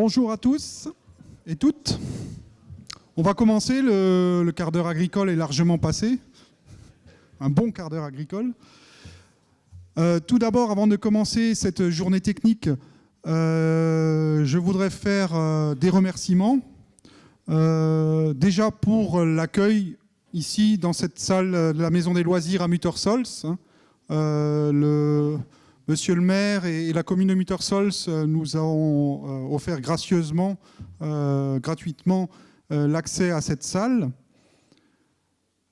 Bonjour à tous et toutes. On va commencer, le quart d'heure agricole est largement passé. Un bon quart d'heure agricole. Tout d'abord, avant de commencer cette journée technique, je voudrais faire des remerciements. Déjà pour l'accueil ici dans cette salle de la Maison des Loisirs à Muttersols. Monsieur le maire et la commune de Muttersols nous ont offert gracieusement, gratuitement, l'accès à cette salle.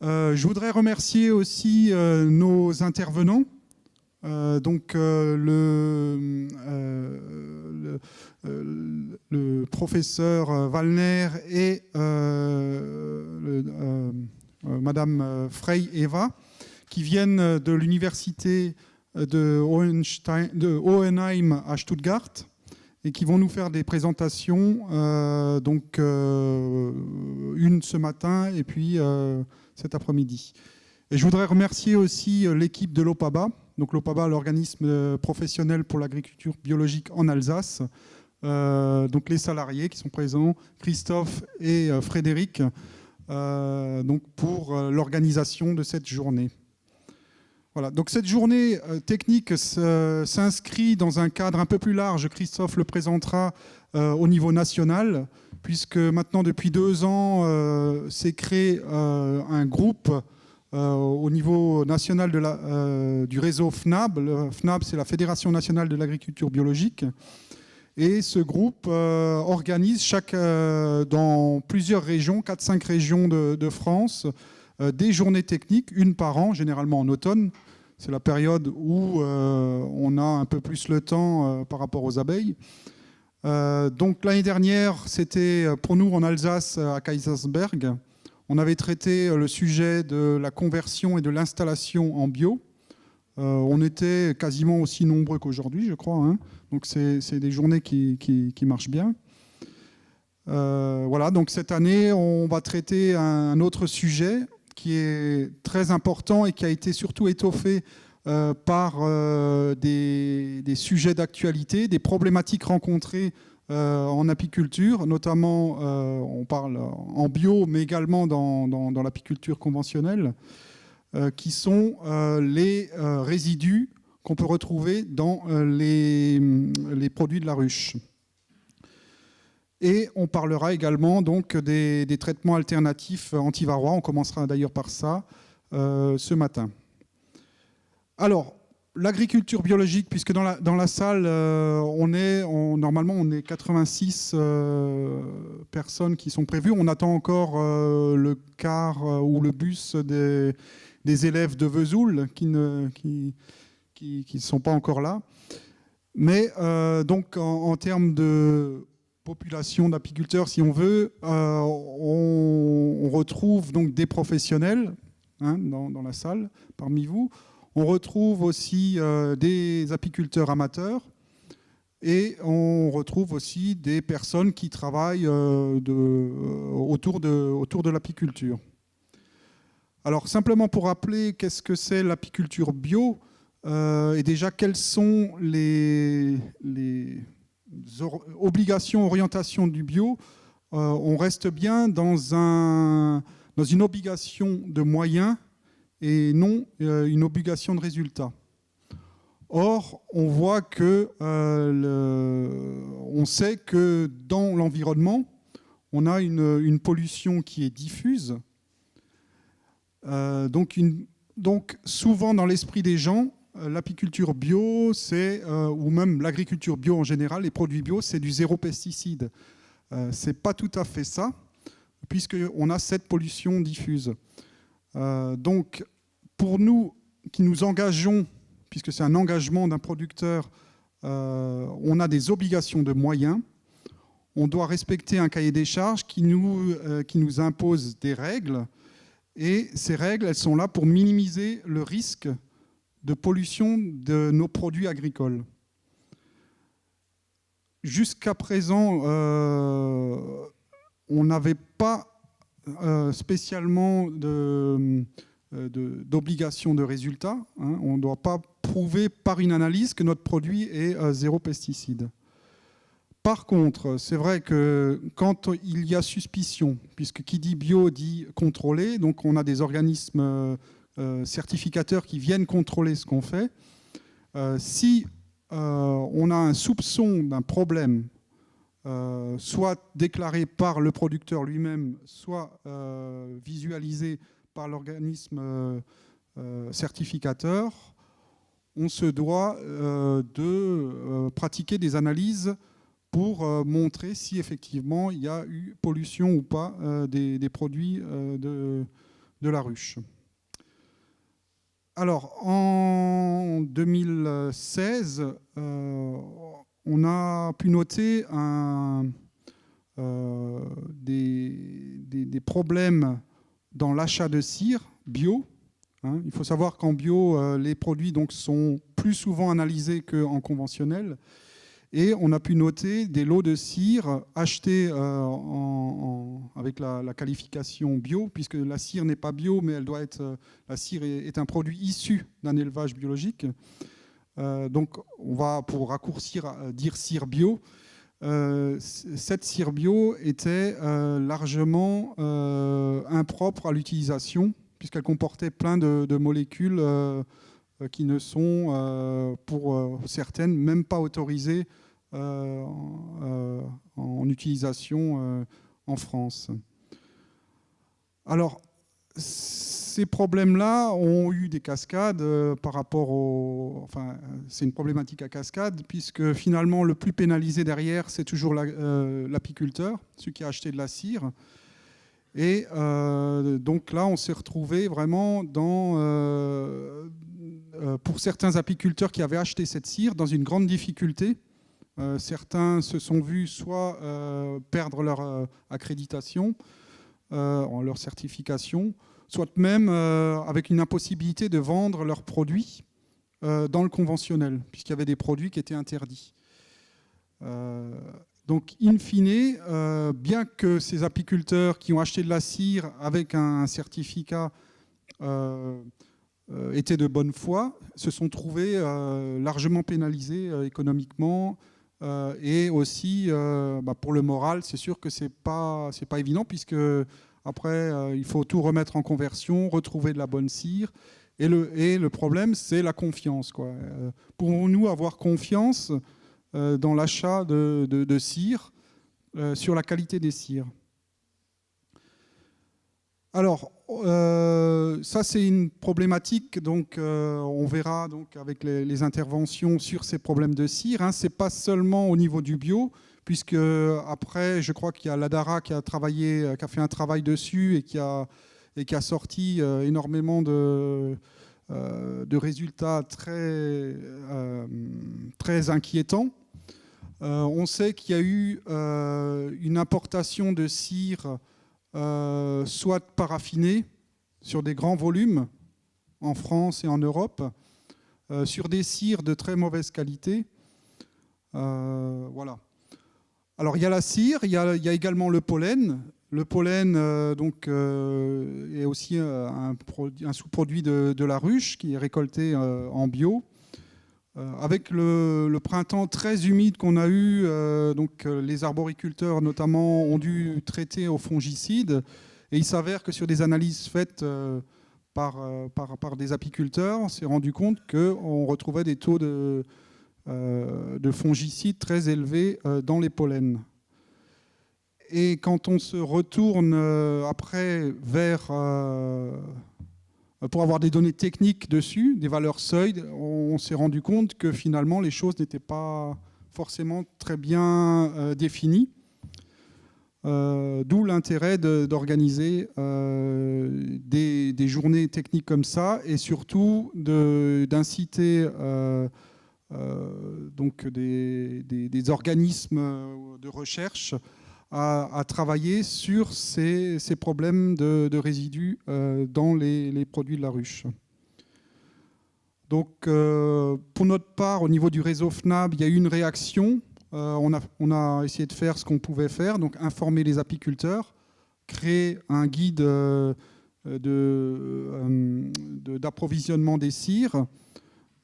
Je voudrais remercier aussi nos intervenants. Le professeur Wallner et Madame Frey Eva, qui viennent de l'université de Hohenheim à Stuttgart et qui vont nous faire des présentations, une ce matin et puis cet après-midi. Et je voudrais remercier aussi l'équipe de l'OPABA, donc l'OPABA, l'organisme professionnel pour l'agriculture biologique en Alsace, donc les salariés qui sont présents, Christophe et Frédéric, pour l'organisation de cette journée. Voilà, donc cette journée technique s'inscrit dans un cadre un peu plus large. Christophe le présentera au niveau national, puisque maintenant, depuis 2 ans, s'est créé un groupe au niveau national du réseau FNAB. Le FNAB, c'est la Fédération nationale de l'agriculture biologique. Et ce groupe organise dans plusieurs régions, 4-5 régions de France, des journées techniques, une par an, généralement en automne. C'est la période où on a un peu plus le temps par rapport aux abeilles. Donc l'année dernière, c'était pour nous en Alsace, à Kaisersberg. On avait traité le sujet de la conversion et de l'installation en bio. On était quasiment aussi nombreux qu'aujourd'hui, je crois. Hein. Donc c'est des journées qui marchent bien. Voilà, donc cette année, on va traiter un autre sujet qui est très important et qui a été surtout étoffé par des sujets d'actualité, des problématiques rencontrées en apiculture, notamment on parle en bio, mais également dans l'apiculture conventionnelle, qui sont les résidus qu'on peut retrouver dans les produits de la ruche. Et on parlera également donc des traitements alternatifs anti-varrois. On commencera d'ailleurs par ça ce matin. Alors, l'agriculture biologique, puisque dans la salle, normalement on est 86 personnes qui sont prévues. On attend encore le car ou le bus des élèves de Vesoul qui ne sont pas encore là. Mais donc en termes de population d'apiculteurs, si on veut, on retrouve donc des professionnels dans la salle parmi vous. On retrouve aussi des apiculteurs amateurs et on retrouve aussi des personnes qui travaillent autour de l'apiculture. Alors simplement pour rappeler qu'est-ce que c'est l'apiculture bio et déjà quelles sont les obligations, orientation du bio, on reste bien dans une obligation de moyens et non une obligation de résultat. Or, on voit que, on sait que dans l'environnement, on a une pollution qui est diffuse. Donc souvent dans l'esprit des gens, l'apiculture bio, ou même l'agriculture bio en général, les produits bio, c'est du zéro pesticide. Ce n'est pas tout à fait ça, puisqu'on a cette pollution diffuse. Donc, pour nous qui nous engageons, puisque c'est un engagement d'un producteur, on a des obligations de moyens. On doit respecter un cahier des charges qui nous impose des règles. Et ces règles, elles sont là pour minimiser le risque de pollution de nos produits agricoles. Jusqu'à présent, on n'avait pas spécialement d'obligation de résultat. Hein. On ne doit pas prouver par une analyse que notre produit est zéro pesticide. Par contre, c'est vrai que quand il y a suspicion, puisque qui dit bio dit contrôlé, donc on a des organismes certificateurs qui viennent contrôler ce qu'on fait. Si on a un soupçon d'un problème, soit déclaré par le producteur lui-même, soit visualisé par l'organisme certificateur, on se doit de pratiquer des analyses pour montrer si effectivement il y a eu pollution ou pas des produits de la ruche. Alors, en 2016, on a pu noter des problèmes dans l'achat de cire bio. Hein. Il faut savoir qu'en bio, les produits donc, sont plus souvent analysés qu'en conventionnel. Et on a pu noter des lots de cire achetés avec la qualification bio, puisque la cire n'est pas bio, mais la cire est un produit issu d'un élevage biologique. Donc, on va, pour raccourcir, dire cire bio. Cette cire bio était largement impropre à l'utilisation, puisqu'elle comportait plein de molécules qui ne sont, pour certaines, même pas autorisées en utilisation en France. Alors, ces problèmes-là ont eu des cascades par rapport au... Enfin, c'est une problématique à cascade, puisque finalement, le plus pénalisé derrière, c'est toujours l'apiculteur, celui qui a acheté de la cire. Et donc là, on s'est retrouvé vraiment pour certains apiculteurs qui avaient acheté cette cire, dans une grande difficulté. Certains se sont vus soit perdre leur accréditation, leur certification, soit même avec une impossibilité de vendre leurs produits dans le conventionnel, puisqu'il y avait des produits qui étaient interdits. Donc, in fine, bien que ces apiculteurs qui ont acheté de la cire avec un certificat étaient de bonne foi, se sont trouvés largement pénalisés économiquement et aussi pour le moral. C'est sûr que c'est pas évident, puisque après il faut tout remettre en conversion, retrouver de la bonne cire. Et le problème, c'est la confiance, quoi. Pouvons-nous avoir confiance dans l'achat de cire, sur la qualité des cires? Alors, ça c'est une problématique, donc on verra donc avec les interventions sur ces problèmes de cire. Hein. Ce n'est pas seulement au niveau du bio, puisque après, je crois qu'il y a l'ADARA qui a fait un travail dessus et qui a sorti énormément de résultats très inquiétants. On sait qu'il y a eu une importation de cire soit paraffinée sur des grands volumes en France et en Europe, sur des cires de très mauvaise qualité. Voilà. Alors il y a la cire, il y a également le pollen. Le pollen est aussi un sous-produit de la ruche qui est récolté en bio. Avec le printemps très humide qu'on a eu, les arboriculteurs notamment ont dû traiter au fongicide. Et il s'avère que sur des analyses faites par des apiculteurs, on s'est rendu compte qu'on retrouvait des taux de fongicides très élevés dans les pollens. Et quand on se retourne après pour avoir des données techniques dessus, des valeurs seuil, on s'est rendu compte que finalement les choses n'étaient pas forcément très bien définies. D'où l'intérêt d'organiser des journées techniques comme ça, et surtout d'inciter des organismes de recherche à travailler sur ces problèmes de résidus dans les produits de la ruche. Donc, pour notre part, au niveau du réseau FNAB, il y a eu une réaction. On a essayé de faire ce qu'on pouvait faire, donc informer les apiculteurs, créer un guide d'approvisionnement des cires,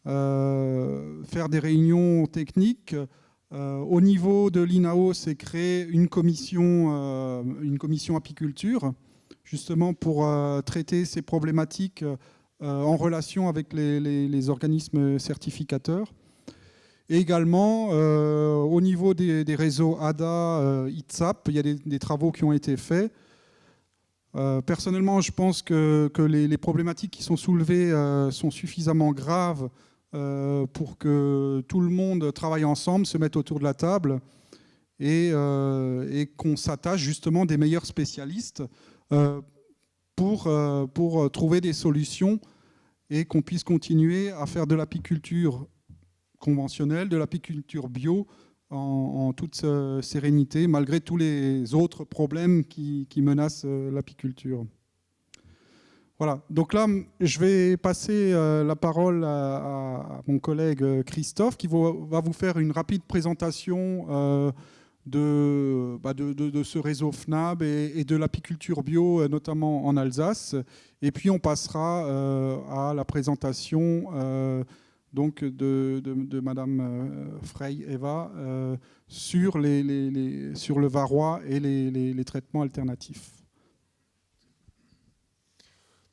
faire des réunions techniques, Au niveau de l'INAO, c'est créé une commission apiculture, justement pour traiter ces problématiques en relation avec les organismes certificateurs. Et également, au niveau des réseaux ADA, ITSAP, il y a des travaux qui ont été faits. Personnellement, je pense que les problématiques qui sont soulevées sont suffisamment graves pour que tout le monde travaille ensemble, se mette autour de la table et qu'on s'attache justement des meilleurs spécialistes pour trouver des solutions et qu'on puisse continuer à faire de l'apiculture conventionnelle, de l'apiculture bio en toute sérénité, malgré tous les autres problèmes qui menacent l'apiculture. Voilà, donc là, je vais passer la parole à mon collègue Christophe, qui va vous faire une rapide présentation de ce réseau FNAB et de l'apiculture bio, notamment en Alsace. Et puis, on passera à la présentation donc de Madame Frey Eva sur le varroa et les traitements alternatifs.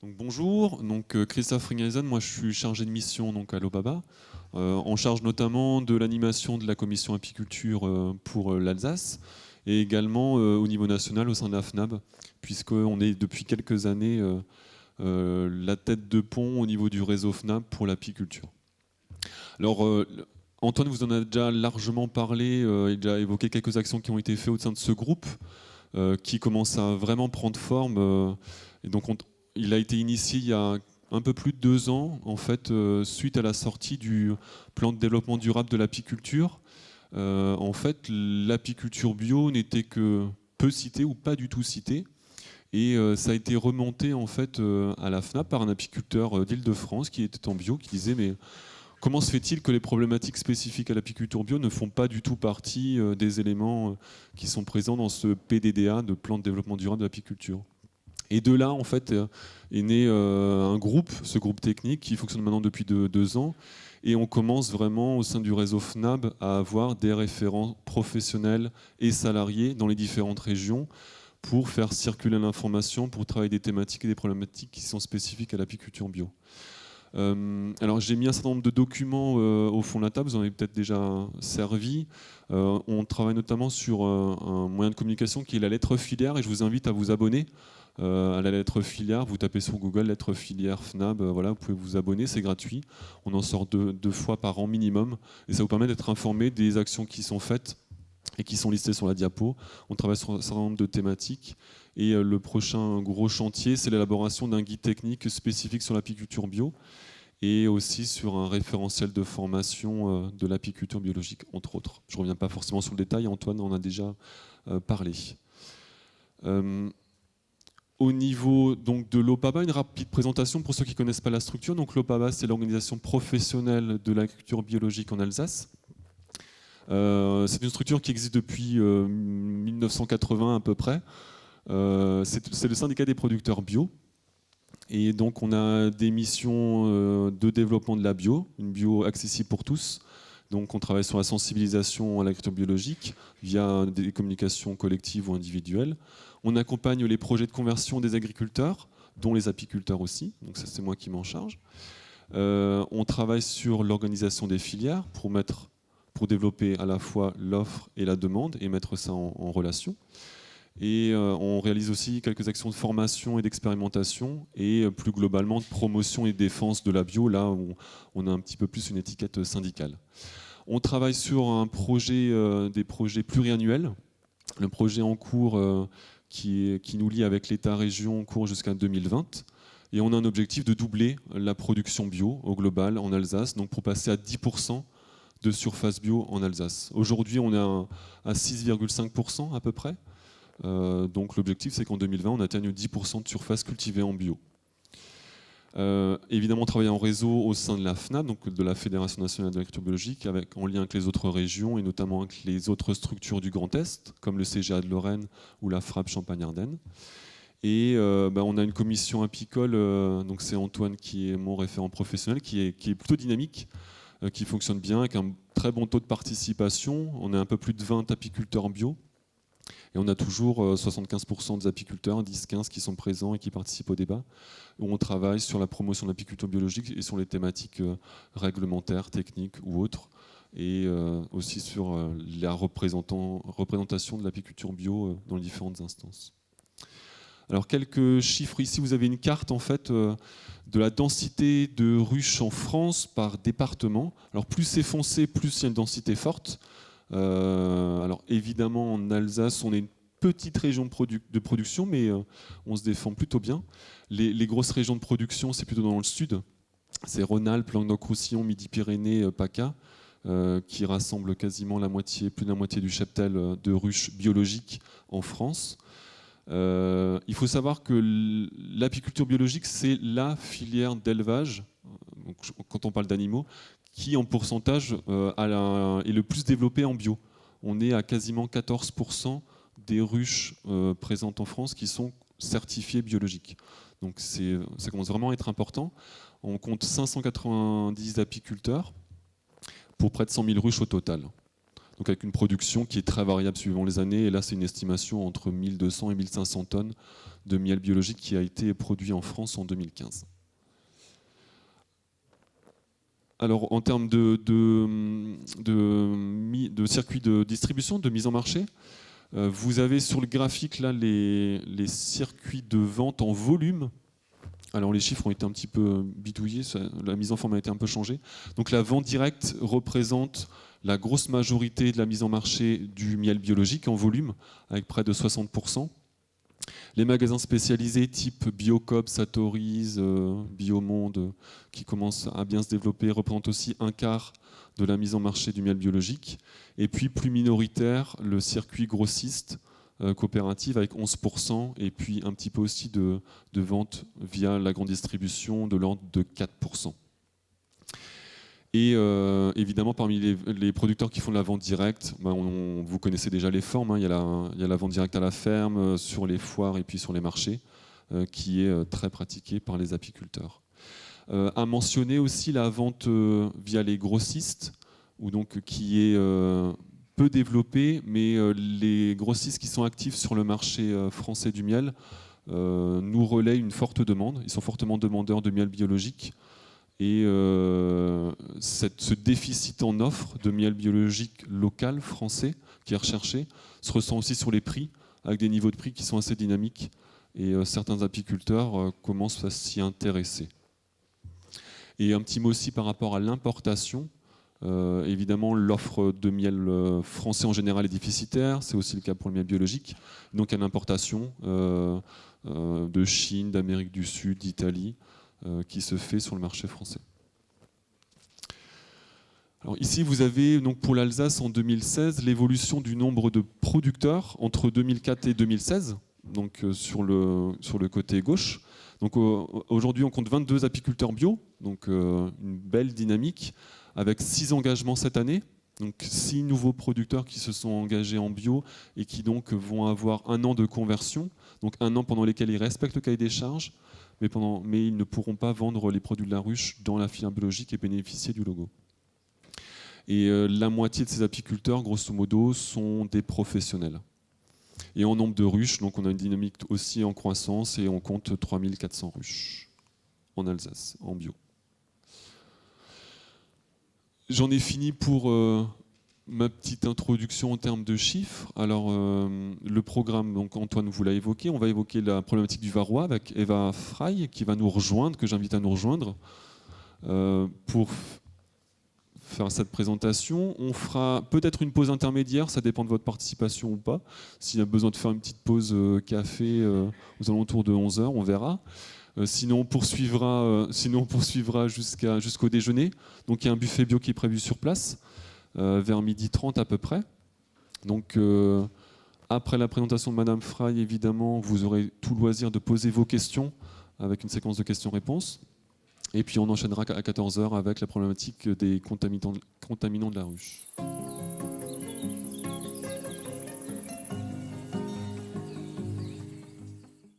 Donc, bonjour, donc, Christophe Ringelsen, moi je suis chargé de mission donc, à l'OBABA, en charge notamment de l'animation de la commission apiculture pour l'Alsace et également au niveau national au sein de la FNAB, puisqu'on est depuis quelques années la tête de pont au niveau du réseau FNAB pour l'apiculture. Alors, Antoine vous en a déjà largement parlé, il a déjà évoqué quelques actions qui ont été faites au sein de ce groupe, qui commence à vraiment prendre forme. Et donc il a été initié il y a un peu plus de 2 ans, en fait, suite à la sortie du plan de développement durable de l'apiculture. En fait, l'apiculture bio n'était que peu citée ou pas du tout citée. Et ça a été remonté en fait à la FNAP par un apiculteur d'Île-de-France qui était en bio, qui disait mais comment se fait-il que les problématiques spécifiques à l'apiculture bio ne font pas du tout partie des éléments qui sont présents dans ce PDDA, de plan de développement durable de l'apiculture? Et de là, en fait, est né un groupe, ce groupe technique, qui fonctionne maintenant depuis 2 ans. Et on commence vraiment, au sein du réseau FNAB, à avoir des référents professionnels et salariés dans les différentes régions pour faire circuler l'information, pour travailler des thématiques et des problématiques qui sont spécifiques à l'apiculture bio. Alors j'ai mis un certain nombre de documents au fond de la table, vous en avez peut-être déjà servi. On travaille notamment sur un moyen de communication qui est la lettre filière et je vous invite à vous abonner à la lettre filière. Vous tapez sur Google lettre filière FNAB, voilà, vous pouvez vous abonner, c'est gratuit. On en sort 2 fois par an minimum et ça vous permet d'être informé des actions qui sont faites et qui sont listées sur la diapo. On travaille sur un certain nombre de thématiques. Et le prochain gros chantier, c'est l'élaboration d'un guide technique spécifique sur l'apiculture bio et aussi sur un référentiel de formation de l'apiculture biologique, entre autres. Je ne reviens pas forcément sur le détail, Antoine en a déjà parlé. Au niveau donc, de l'OPABA, une rapide présentation pour ceux qui ne connaissent pas la structure. Donc, l'OPABA, c'est l'organisation professionnelle de l'agriculture biologique en Alsace. C'est une structure qui existe depuis 1980 à peu près. C'est le syndicat des producteurs bio. Et donc on a des missions de développement de la bio, une bio accessible pour tous. Donc on travaille sur la sensibilisation à l'agriculture biologique via des communications collectives ou individuelles. On accompagne les projets de conversion des agriculteurs, dont les apiculteurs aussi. Donc ça c'est moi qui m'en charge. On travaille sur l'organisation des filières pour développer à la fois l'offre et la demande et mettre ça en relation. Et on réalise aussi quelques actions de formation et d'expérimentation et plus globalement de promotion et de défense de la bio, là où on a un petit peu plus une étiquette syndicale. On travaille sur des projets pluriannuels. Le projet en cours qui nous lie avec l'État-région en cours jusqu'à 2020. Et on a un objectif de doubler la production bio au global en Alsace, donc pour passer à 10% de surface bio en Alsace. Aujourd'hui, on est à 6,5% à peu près. Donc l'objectif c'est qu'en 2020 on atteigne 10% de surface cultivée en bio. Évidemment travailler en réseau au sein de la FNAB, donc de la Fédération nationale de l'agriculture biologique, en lien avec les autres régions et notamment avec les autres structures du Grand Est, comme le CGA de Lorraine ou la FRAP Champagne-Ardenne. Et on a une commission apicole, donc c'est Antoine qui est mon référent professionnel, qui est plutôt dynamique, qui fonctionne bien, avec un très bon taux de participation. On est un peu plus de 20 apiculteurs bio. Et on a toujours 75% des apiculteurs, 10-15 qui sont présents et qui participent au débat, où on travaille sur la promotion de l'apiculture biologique et sur les thématiques réglementaires, techniques ou autres, et aussi sur la représentation de l'apiculture bio dans les différentes instances. Alors quelques chiffres ici, vous avez une carte en fait de la densité de ruches en France par département. Alors plus c'est foncé, plus il y a une densité forte. Alors évidemment en Alsace on est une petite région de production, mais on se défend plutôt bien. Les grosses régions de production c'est plutôt dans le sud, c'est Rhône-Alpes, Languedoc-Roussillon, Midi-Pyrénées, PACA, qui rassemble quasiment plus de la moitié du cheptel de ruches biologiques en France. Il faut savoir que l'apiculture biologique c'est la filière d'élevage, quand on parle d'animaux, qui en pourcentage est le plus développé en bio. On est à quasiment 14% des ruches présentes en France qui sont certifiées biologiques. Donc ça commence vraiment à être important. On compte 590 apiculteurs pour près de 100 000 ruches au total. Donc avec une production qui est très variable suivant les années. Et là, c'est une estimation entre 1200 et 1500 tonnes de miel biologique qui a été produit en France en 2015. Alors, en termes de circuit de distribution, de mise en marché, vous avez sur le graphique là, les circuits de vente en volume. Alors, les chiffres ont été un petit peu bidouillés, la mise en forme a été un peu changée. Donc, la vente directe représente la grosse majorité de la mise en marché du miel biologique en volume, avec près de 60%. Les magasins spécialisés type Biocoop, Satoris, Biomonde, qui commencent à bien se développer, représentent aussi un quart de la mise en marché du miel biologique. Et puis plus minoritaire, le circuit grossiste coopérative avec 11%, et puis un petit peu aussi de vente via la grande distribution de l'ordre de 4%. Et évidemment, parmi les producteurs qui font de la vente directe, vous connaissez déjà les formes. Il y a la vente directe à la ferme, sur les foires et puis sur les marchés, qui est très pratiquée par les apiculteurs. À mentionner aussi la vente via les grossistes, qui est peu développée, mais les grossistes qui sont actifs sur le marché français du miel nous relaient une forte demande. Ils sont fortement demandeurs de miel biologique. Et ce déficit en offre de miel biologique local, français, qui est recherché, se ressent aussi sur les prix, avec des niveaux de prix qui sont assez dynamiques. Et certains apiculteurs commencent à s'y intéresser. Et un petit mot aussi par rapport à l'importation. Évidemment, l'offre de miel français en général est déficitaire. C'est aussi le cas pour le miel biologique. Donc il y a une importation de Chine, d'Amérique du Sud, d'Italie, qui se fait sur le marché français. Alors ici, vous avez donc pour l'Alsace en 2016 l'évolution du nombre de producteurs entre 2004 et 2016, donc sur le côté gauche. Donc aujourd'hui, on compte 22 apiculteurs bio, donc une belle dynamique, avec 6 engagements cette année. Donc 6 nouveaux producteurs qui se sont engagés en bio et qui donc vont avoir 1 an de conversion, donc 1 an pendant lesquels ils respectent le cahier des charges, mais ils ne pourront pas vendre les produits de la ruche dans la filière biologique et bénéficier du logo. Et la moitié de ces apiculteurs, grosso modo, sont des professionnels. Et en nombre de ruches, donc on a une dynamique aussi en croissance et on compte 3400 ruches en Alsace, en bio. J'en ai fini pour ma petite introduction en termes de chiffres. Alors, le programme, donc Antoine vous l'a évoqué, on va évoquer la problématique du varroa avec Eva Frey qui va nous rejoindre, que j'invite à nous rejoindre pour faire cette présentation. On fera peut-être une pause intermédiaire, ça dépend de votre participation ou pas. S'il y a besoin de faire une petite pause café aux alentours de 11h, on verra. Sinon, on poursuivra jusqu'au déjeuner. Donc, il y a un buffet bio qui est prévu sur place, vers 12h30 à peu près. Donc, après la présentation de Madame Frey, évidemment, vous aurez tout loisir de poser vos questions avec une séquence de questions-réponses. Et puis, on enchaînera à 14h avec la problématique des contaminants de la ruche.